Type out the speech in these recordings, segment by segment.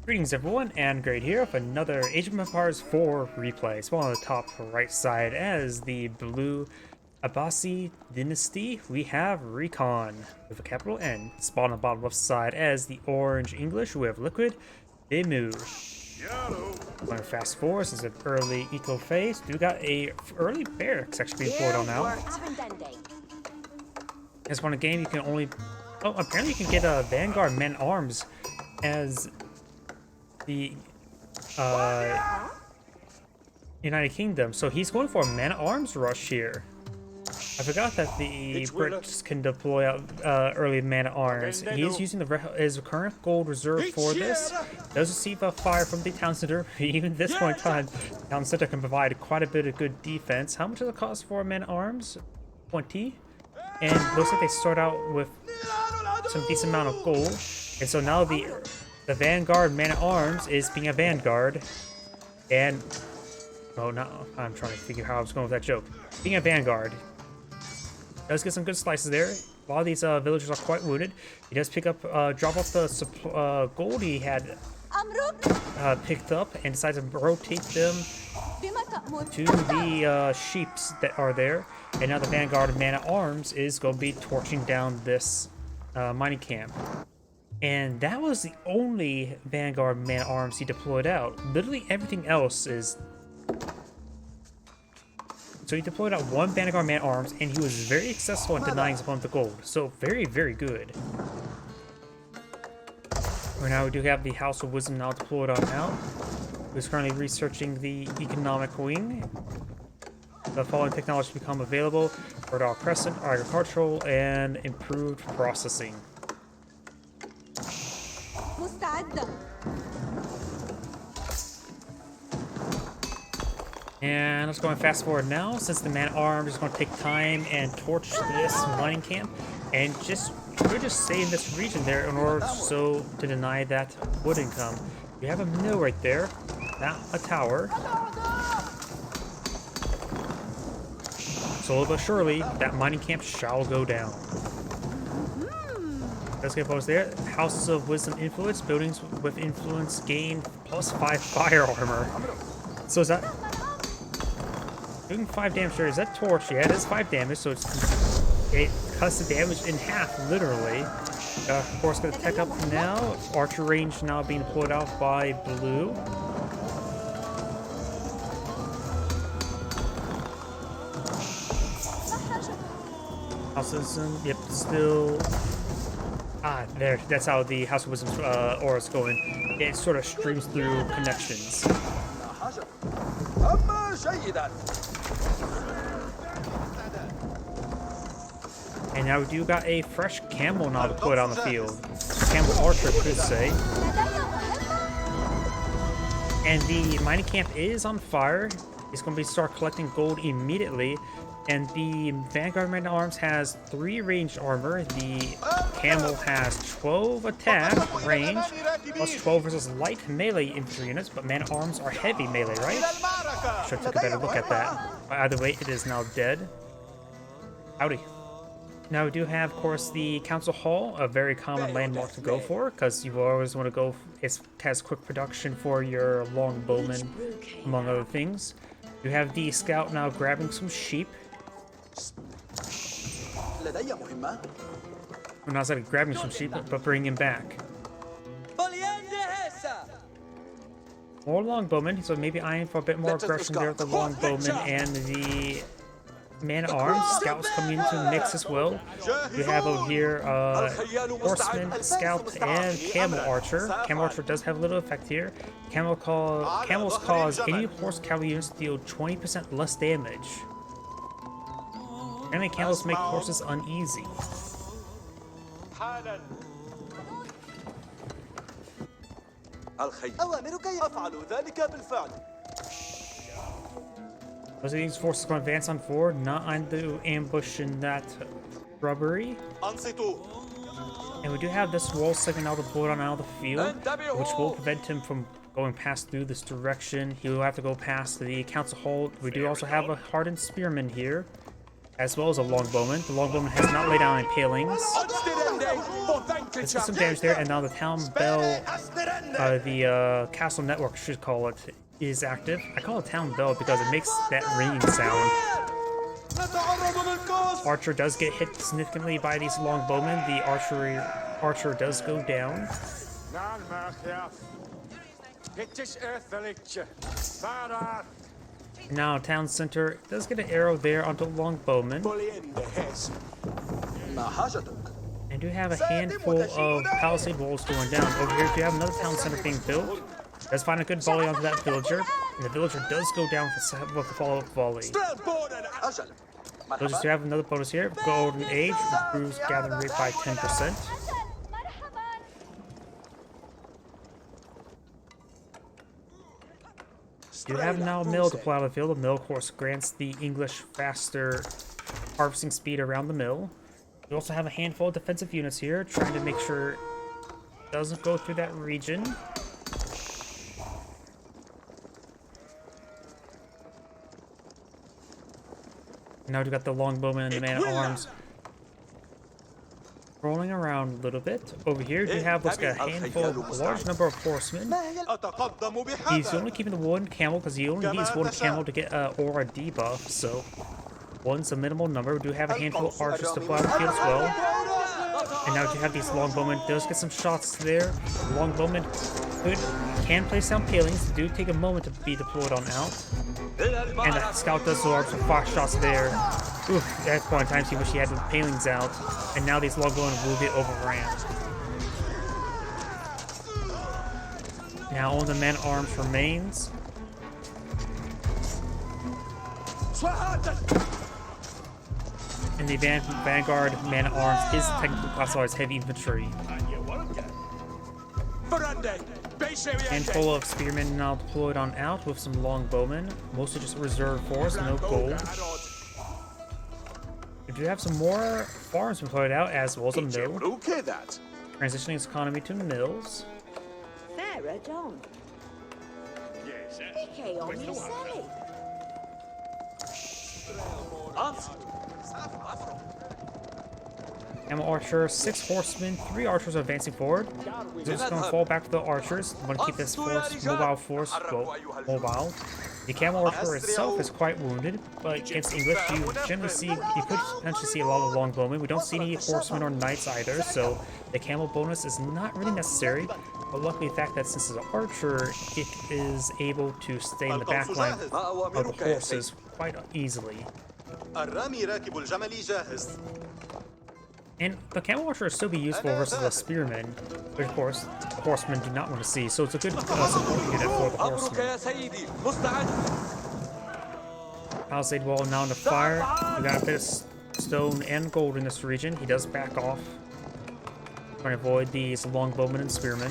Greetings everyone, and Great here with another Age of Empires 4 replay. Spawn on the top right side as the blue Abbasid Dynasty, we have RecoN with a capital N. Spawn on the bottom left side as the orange English, we have Liquid.DeMu. Going fast forward, since an early eco phase, we got a early barracks actually being poured on now. As one game you can only, apparently you can get a Vanguard man-at-arms as the United Kingdom, so he's going for a man-at-arms rush here. I forgot that the Brits can deploy out early man-at-arms. He's using his current gold reserve for this. Does receive a fire from the town center. Even at this point in time, the town center can provide quite a bit of good defense. How much does it cost for a man-at-arms? 20. And looks like they start out with some decent amount of gold. And so now the Vanguard man-at-arms is being a Vanguard, and oh no, I'm trying to figure how I was going with that joke. Being a Vanguard does get some good slices there. A lot of these villagers are quite wounded. He does pick up, drop off the gold he had picked up, and decides to rotate them to the sheeps that are there. And now the Vanguard man-at-arms is going to be torching down this mining camp. And that was the only Vanguard man-at-arms he deployed out. Literally everything else is... So he deployed out one Vanguard man-at-arms, and he was very successful in denying his opponent the gold. So very, very good. Right now we do have the House of Wisdom now deployed on out, who's currently researching the economic wing. The following technologies become available: Fertile Crescent, agricultural, and improved processing. And let's go and fast forward now, since the man-at-arms is going to take time and torch this mining camp, and we're just stay in this region there in order so to deny that wood income. We have a mill right there, not a tower. Slowly but surely, that mining camp shall go down. Let's get posted there. Houses of Wisdom influence. Buildings with influence gain +5 fire armor. So is that doing 5 damage there? Is that torch? Yeah, it is 5 damage, so it cuts the damage in half, literally. Of course, gonna tech up now. Archer range now being deployed out by blue. House of Wisdom, yep, still. There, that's how the House of Wisdom's aura is going. It sort of streams through connections. And now we do got a fresh camel now deployed on the field. Camel archer, could say. And the mining camp is on fire. It's going to start collecting gold immediately. And the Vanguard man-at-arms has 3 ranged armor. The camel has 12 attack range, plus 12 versus light melee infantry units, but man-at-arms are heavy melee, right? Should take a better look at that. But either way, it is now dead. Howdy. Now we do have, of course, the Council Hall, a very common landmark to go for, because you always want to go, it has quick production for your longbowmen, among other things. You have the scout now grabbing some sheep. Well, not exactly grabbing some sheep, but bringing him back. More longbowmen, so maybe eyeing for a bit more aggression there with the longbowmen and the man-at-arms. Scouts coming into the mix as well. We have over here horseman, scout, and camel archer. Camel archer does have a little effect here. Camels cause any horse cavalry units to deal 20% less damage. Apparently camels make horses uneasy. Those of these forces going to advance on forward, not into ambush in that shrubbery. And we do have this wall segment now deployed on out of the field, which will prevent him from going past through this direction. He will have to go past the council hall. We do also have a hardened spearman here, as well as a longbowman. The longbowman has not laid down impalings. Let's get some damage there, and now the town bell the castle network, I should call it, is active. I call it town bell because it makes that ringing sound. Archer does get hit significantly by these longbowmen. The archer does go down. Now town center does get an arrow there onto longbowman. And do have a handful of palisade walls going down. Over here, do you have another town center being built? Does find a good volley onto that villager, and the villager does go down with a follow-up volley. Villagers do have another bonus here. Golden Age improves gathering rate by 10%. You have now a mill deployed out of the field. The mill, of course, grants the English faster harvesting speed around the mill. You also have a handful of defensive units here, trying to make sure it doesn't go through that region. Now we've got the longbowmen and the man-at-arms rolling around a little bit. Over here, you have what's got a handful, a large number of horsemen. He's only keeping the one camel because he only needs one camel to get aura debuff, so one's a minimal number. We do have a handful of archers to fly out the field as well. And now you have these longbowmen. Does get some shots there. Longbowmen can place down palings. Do take a moment to be deployed on out. And the scout does absorb some 5 shots there. Oof, at that point in time, he wish he had the palings out. And now these longbowmen will get overran. Now only the man-at-arms remains. And the vanguard man-at-arms is technically classified as heavy infantry. Handful of spearmen now deployed on out with some longbowmen, mostly just reserve force, no gold. We do have some more farms deployed out as well as a mill. Transitioning its economy to mills. Camel archer, 6 horsemen, 3 archers are advancing forward. They're just going to fall back to the archers. Want to keep this mobile force mobile. The camel archer itself is quite wounded, but against English, you could potentially see a lot of longbowmen. We don't see any horsemen or knights either, so the camel bonus is not really necessary. But luckily, the fact that since it's an archer, it is able to stay in the back line of the horses quite easily. And the camel archer will still be useful versus a spearman, which of course the horsemen do not want to see, so it's a good support unit for the horsemen. Palisade wall now under fire. We got a bit of stone and gold in this region. He does back off, trying to avoid these longbowmen and spearmen.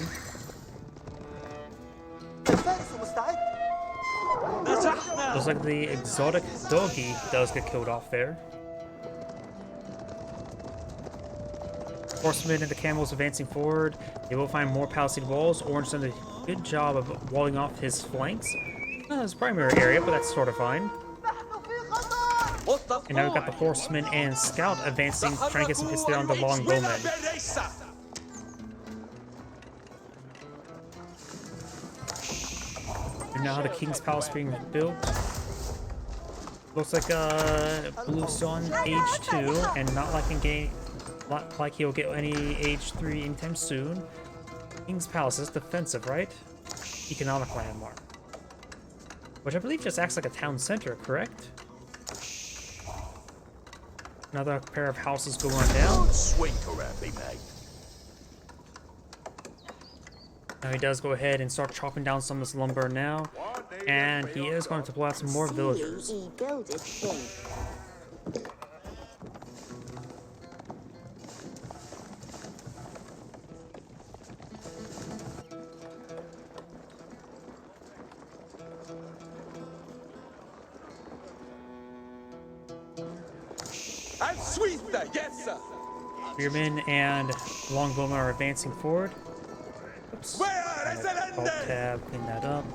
Looks like the exotic doggy does get killed off there. Horsemen and the camels advancing forward. They will find more palisade walls. Orange done a good job of walling off his flanks. Not his primary area, but that's sort of fine. And now we've got the horsemen and scout advancing, trying to get some hits there on the longbowmen. And now the King's Palace being built. Looks like Blue Sun Age 2, and not like he'll get any Age 3 anytime soon. King's Palace is defensive, right? Economic landmark. Which I believe just acts like a town center, correct? Another pair of houses go on down. Now he does go ahead and start chopping down some of this lumber now. And he is going to pull out some more villagers. Spearmen and longbowmen are advancing forward. Oops. Alt tab, clean that up.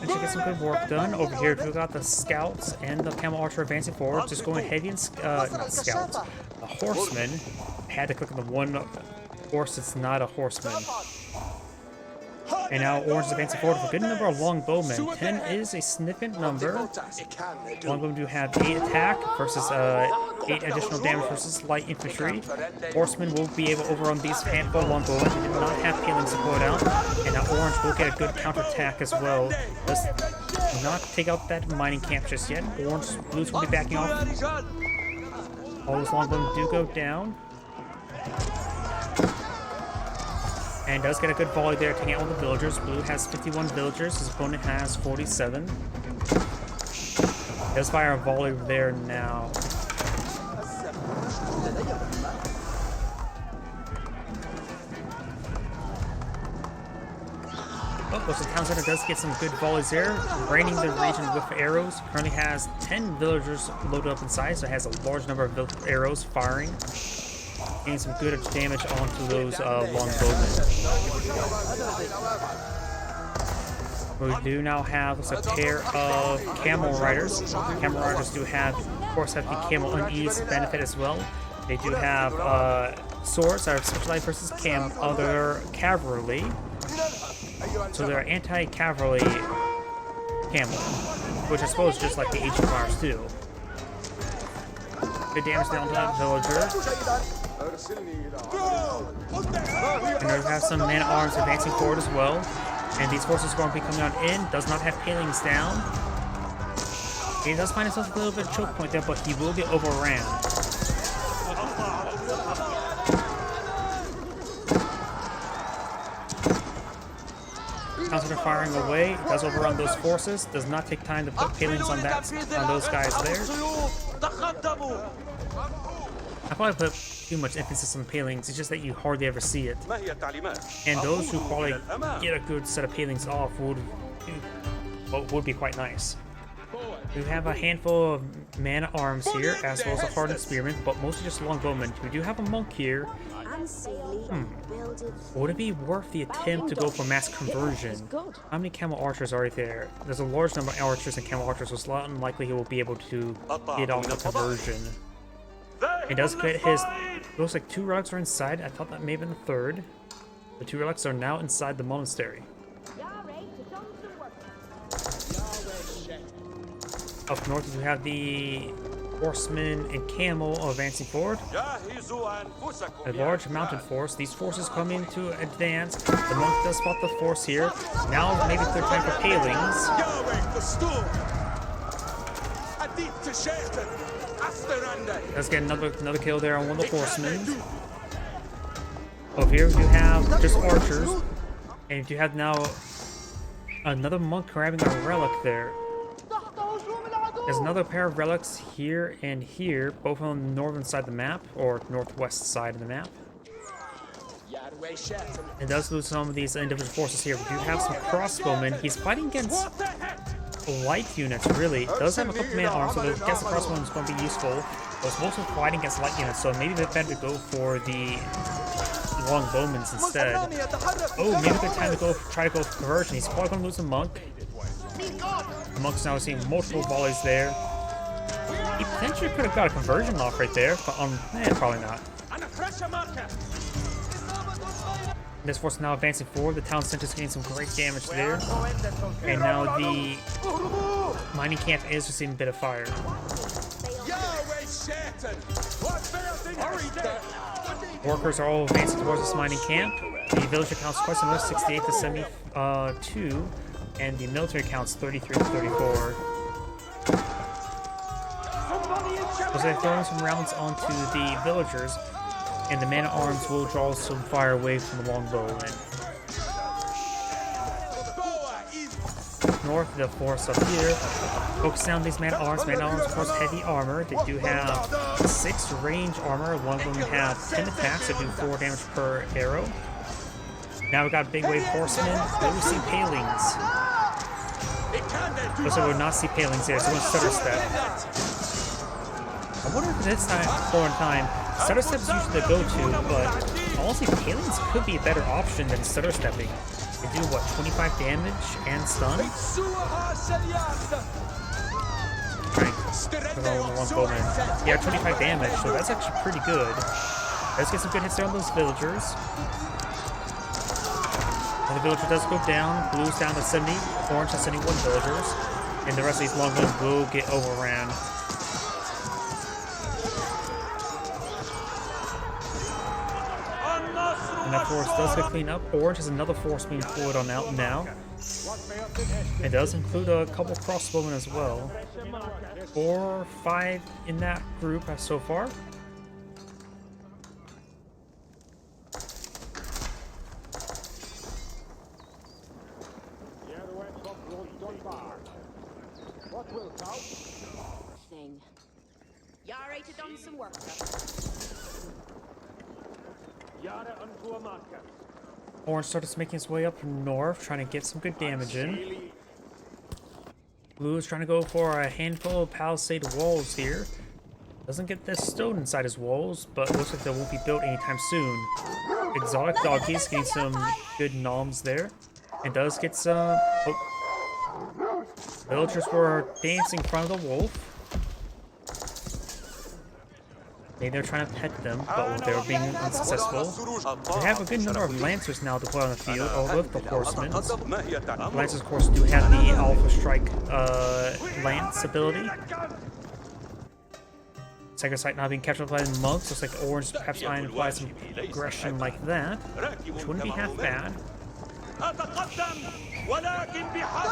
And should get some good work done. Over here, we've got the scouts and the camel archer advancing forward. Just going heavy and not scouts. The horsemen had to click on the one course, it's not a horseman. And now Orange is advancing forward with a good number of longbowmen. 10 is a significant number. Longbowmen do have 8 attack versus 8 additional damage versus light infantry. Horsemen will be able to overrun these handful of longbowmen. They do not have palings to put out. And now Orange will get a good counterattack as well. Does not take out that mining camp just yet. Orange, Blues will be backing off. All those longbowmen do go down. And does get a good volley there, taking out all the villagers. Blue has 51 villagers, his opponent has 47. Does fire a volley there now. Oh, the town center does get some good volleys there, raining the region with arrows. Currently has 10 villagers loaded up inside, so it has a large number of arrows firing. Getting some good damage onto those longbowmen. We do now have a pair of camel riders. Camel riders do have, of course, have the camel unease benefit as well. They do have swords that are specialized versus other cavalry. So they're anti-cavalry camel, which I suppose is just like the ancient Mars do. Good damage down to that villager. And we have some man-at-arms advancing forward as well. And these forces are going to be coming on in. Does not have palings down. He does find himself a little bit of choke point there, but he will get overran. Counter firing away. Does overrun those forces. Does not take time to put palings on those guys there. I probably put too much emphasis on palings, it's just that you hardly ever see it. And those who probably get a good set of palings off would be quite nice. We have a handful of man-at-arms here, as well as a hardened spearman, but mostly just longbowmen. We do have a monk here. Would it be worth the attempt to go for mass conversion? How many camel archers are there? There's a large number of archers and camel archers, so it's not unlikely he will be able to get off the conversion. It does get his... Looks like 2 relics are inside. I thought that may have been the 3rd. The 2 relics are now inside the monastery. Up north, we have the horsemen and camel advancing forward. A large mounted force. These forces come in to advance. The monk does spot the force here. Now maybe they're time for palings. Let's get another kill there on one of the horsemen. Over here we do have just archers. And you have now another monk grabbing a relic there. There's another pair of relics here and here, both on the northern side of the map, or northwest side of the map. It does lose some of these individual forces here. We do have some crossbowmen. He's fighting against light units, really. Does have a couple man-at-arms, so I guess the crossbowman is going to be useful. But it's mostly fighting against light units, so maybe it's better to go for the longbowmen instead. Oh, maybe a good time to try to go for conversion. He's probably going to lose a monk. The monk's now seeing multiple volleys there. He potentially could have got a conversion off right there, but probably not. This force is now advancing forward. The town center is getting some great damage there. And now the mining camp is receiving a bit of fire. Workers are all advancing towards this mining camp. The villager counts quite similar, 68 to 72. And the military counts 33 to 34. So they're throwing some rounds onto the villagers, and the man-at-arms will draw some fire away from the longbowmen. North, the force up here, focusing on these man-at-arms. Man-at-arms, of course, heavy armor. They do have 6 range armor. One of them have 10 attacks that do 4 damage per arrow. Now we've got big wave horsemen. Will we see palings? Looks like we will not see palings here, so we're going to stutter step. I wonder if this time, stutter step is usually the go-to, but honestly, palings could be a better option than stutter stepping. They do, what, 25 damage and stun? Right. Yeah, 25 damage, so that's actually pretty good. Let's get some good hits there on those villagers. And the villager does go down. Blue's down to 70. Orange has 71 villagers. And the rest of these longbows will get overran. And that force does get cleaned up. Orange has another force being pulled on out now. It does include a couple crossbowmen as well. 4 or 5 in that group so far. Some work. Orange starts making his way up north, trying to get some good damage in. Blue is trying to go for a handful of palisade walls here. Doesn't get this stone inside his walls, but looks like they won't be built anytime soon. Exotic doggies getting some good noms there. And does get some... Oh. Villagers were dancing in front of the wolf. Maybe they're trying to pet them, but they were being unsuccessful. They have a good number of Lancers now deployed on the field, all with the Horsemen. Lancers, of course, do have the Alpha Strike Lance ability. Second Sight now being captured by the Monks. Looks like Orange perhaps trying to apply some aggression like that, which wouldn't be half bad.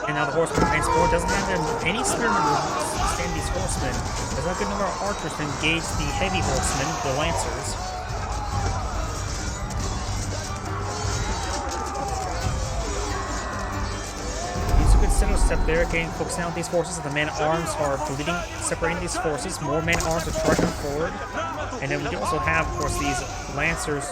And now the Horseman transport doesn't have any spearmen to stand these Horsemen. There's not a good number of archers to engage the heavy Horsemen, the Lancers. These are good setup step there, getting focusing on these forces. The man-at-arms are bleeding, separating these forces. More man-at-arms are charging forward. And then we do also have, of course, these Lancers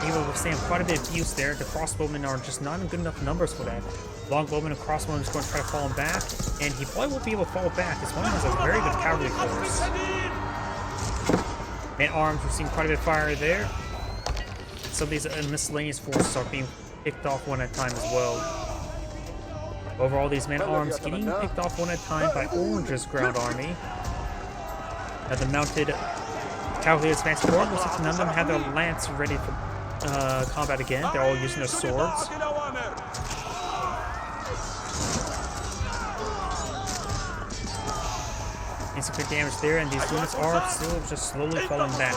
able to withstand quite a bit of abuse there. The crossbowmen are just not in good enough numbers for that. Longbowman and crossbowman is going to try to fall him back, and he probably won't be able to fall back. This one has a very good cavalry force. Man-arms, we've seen quite a bit of fire there. Some of these miscellaneous forces are being picked off one at a time as well. Overall, these man-arms getting picked off one at a time by Orange's ground army. Now the mounted cavalry advancing forward. Looks like none of them have their lance ready for combat again. They're all using their swords. And some good damage there, and these units are still just slowly falling back.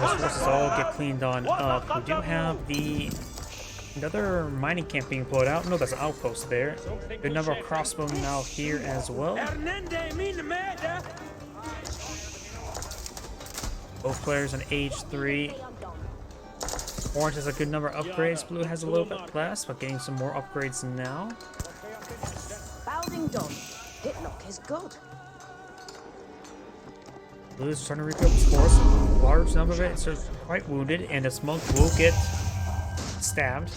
Those forces all get cleaned on up. We do have another mining camp being pulled out. No, that's an outpost there. Good number of crossbowmen now here as well. Both players on age 3. Orange has a good number of upgrades. Blue has a little bit less, but getting some more upgrades now. Bowsing done. Hit look is good. Blue is trying to recoup his force. Large number of it is quite wounded, and this monk will get stabbed.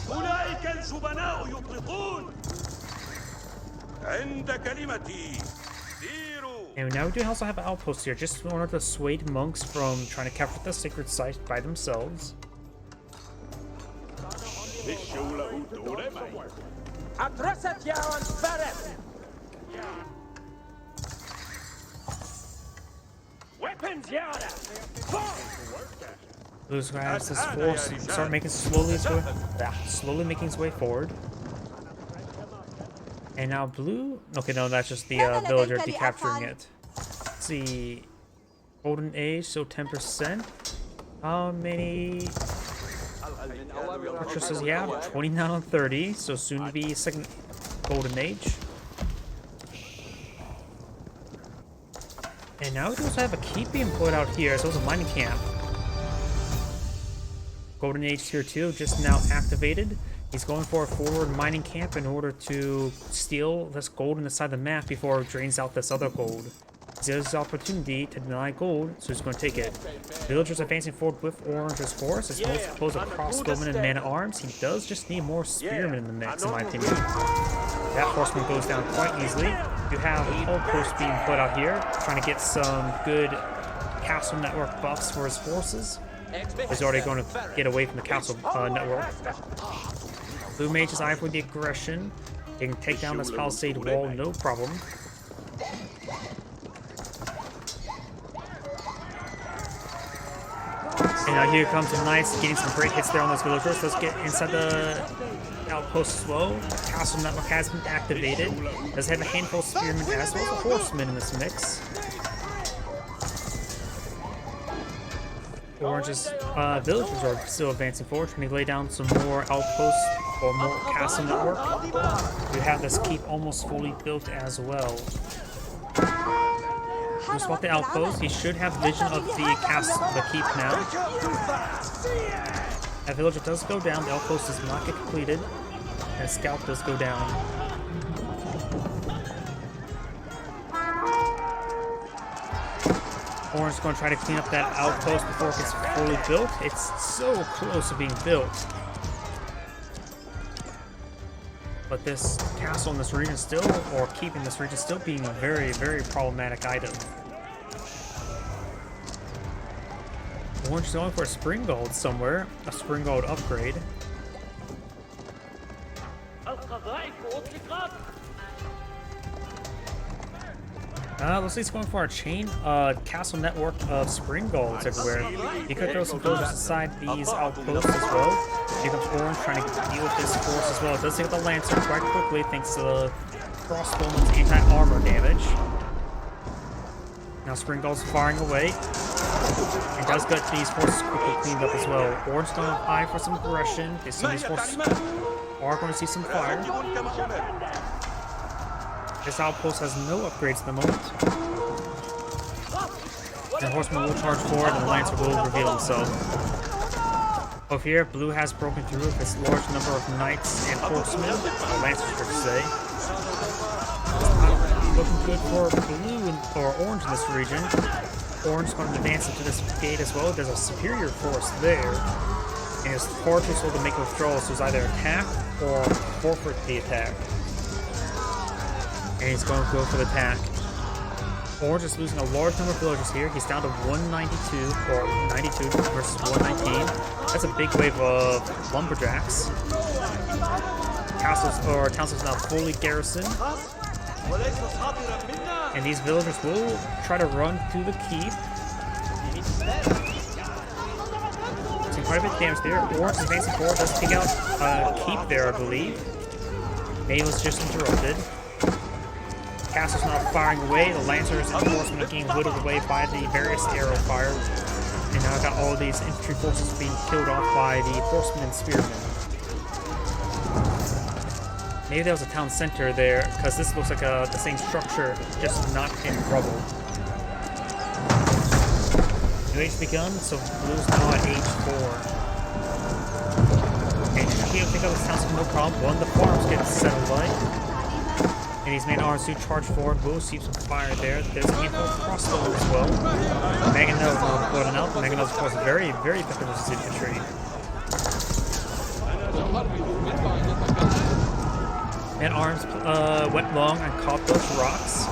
And now we do also have an outpost here, just in order to dissuade monks from trying to capture the sacred site by themselves. Blue's gonna have this force start making slowly making its way forward. And now blue. Okay, no, that's just the villager decapturing it. Let's see. Golden Age, so 10%. How many purchases? Yeah, 29 on 30. So soon to be second Golden Age. And now we also have a keep being put out here, as well as a mining camp. Golden Age Tier 2 just now activated. He's going for a forward mining camp in order to steal this gold in the side of the map before it drains out this other gold. He has the opportunity to deny gold, so he's going to take it. Villagers advancing forward with Orange's force. It's most opposed to crossbowmen and man-at-arms. He does just need more spearmen in the mix, in my opinion. That horseman goes down quite easily. You have outposts being put out here, trying to get some good castle network buffs for his forces. He's already going to get away from the castle network. Blue Mage is eyeing for the aggression. They can take down this palisade wall, no problem. And now here comes a nice, getting some great hits there on those villagers. Let's get inside the outpost as well. Castle network has been activated. Does have a handful of spearmen as well as a horseman in this mix. Orange's villagers are still advancing forward, trying to lay down some more outposts or more castle network. We have this keep almost fully built as well. We spot the outpost. He should have vision of the castle, the keep now. That villager does go down. The outpost does not get completed. And a scout does go down. Orange is going to try to clean up that outpost before it gets fully built. It's so close to being built. But this castle in this region still, or keeping this region still being a very, very problematic item. Orange is going for a spring gold somewhere, a spring gold upgrade. Looks like he's going for a chain castle network of spring golds everywhere. He could throw some villagers inside these outposts as well. Here comes Orange trying to deal with this force as well. It does take out the Lancer quite quickly thanks to the crossbowman's anti-armor damage. Now spring golds firing away. It does get these forces quickly cleaned up as well. Orange going to eye for some aggression. Some of these forces are going to see some fire. This outpost has no upgrades at the moment. The horseman will charge forward and the Lancer will reveal himself. Over here, blue has broken through with this large number of knights and horsemen, or Lancers per se. It's not looking good for blue or orange in this region. Orange is going to advance into this gate as well. There's a superior force there. And it's far too slow to make withdrawals, so it's either attack or forfeit the attack. And he's going to go for the attack. Orange is losing a large number of villagers here. He's down to 192, or 92 versus 119. That's a big wave of lumberjacks. Castles, or towns is now fully garrisoned. And these villagers will try to run through the keep. So quite a bit of damage there. Orange is advancing forward. Does take out keep there, I believe. May was just interrupted. Castle's now firing away. The Lancers and horsemen are getting whittled away by the various arrow fire. And now I've got all these infantry forces being killed off by the horsemen and spearmen. Maybe there was a town center there, because this looks like the same structure, just not in rubble. New age begun, so blue's now at age 4. And he'll pick up this town center no problem. One of the farms gets set alight. And these main arms do charge forward. We'll see some fire there. There's a handful of crossbows as well. Mangonel is now floating out. Mangonel is, of course, very, very effective versus infantry. Man arms went long and caught those rocks.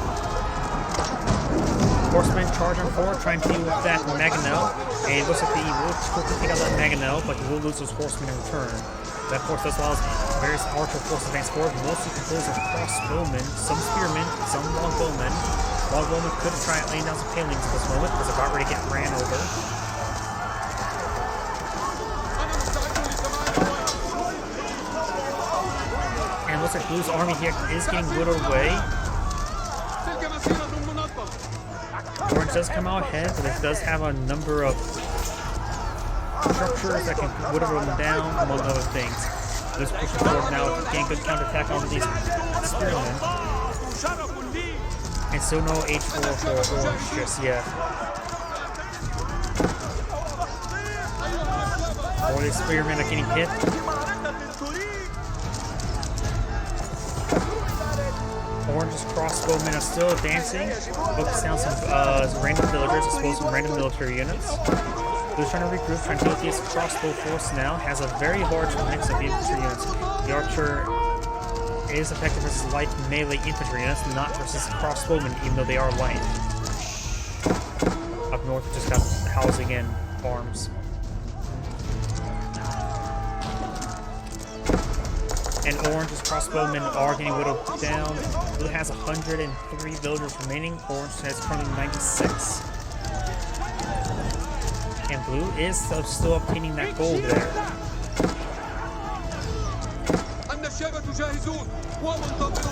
Horsemen charging forward, trying to deal with that Mangonel. And it looks like he will quickly take out that Mangonel, but he will lose those horsemen in return. That force does allow various archer forces advance forward, mostly composed of crossbowmen, some spearmen, some longbowmen. Longbowmen could try laying down some palings at this moment because they're about ready to get ran over. And it looks like Blue's army here is getting whittled away. Orange does come out ahead, but it does have a number of structures that can whittle them down, among other things. This pushing forward now, getting good counterattack on these spearmen. And still no H4 for Orange just yet. All these spearmen are getting hit. Orange's crossbowmen are still advancing. Focus down some random villagers, expose some random military units. Blue's trying to regroup, trying to deal with this crossbow force now. Has a very large mix of infantry units. The archer is effective versus light melee infantry units, not versus crossbowmen, even though they are light. Up north, just got housing in farms. And Orange's crossbowmen are getting whittled down. Blue has 103 villagers remaining. Orange has currently 96. And Blue is still obtaining that gold there.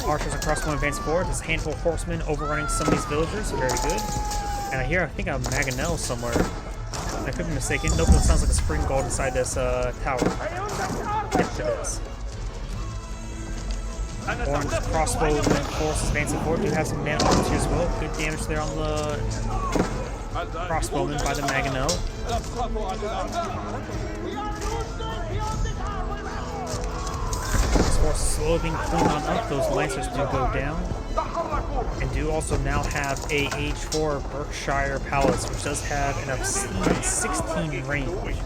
Archers and crossbowmen advance forward. There's a handful of horsemen overrunning some of these villagers. Very good. And I think a Mangonel somewhere. I could be mistaken. Nope, it sounds like a spring gold inside this tower. Yes, it is. Orange crossbow force advancing forward. Do have some man arms here as well. Good damage there on the crossbowman by the Mangonel. This force is slowly being cleaned on up. Those lancers do go down. And do also now have a Age 4 Berkshire Palace, which does have an obscene 16 range.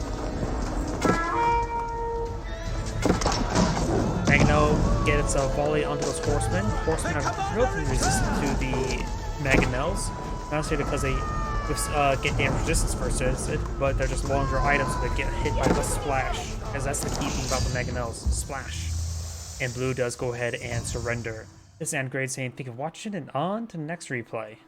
Mangonel gets a volley onto those horsemen. Horsemen are relatively resistant to the Mangonels. Not necessarily because they get damage resistance versus it, but they're just longer items, so they get hit by the splash. As that's the key thing about the Mangonels, splash. And Blue does go ahead and surrender. This is Grade saying, think of watching and on to the next replay.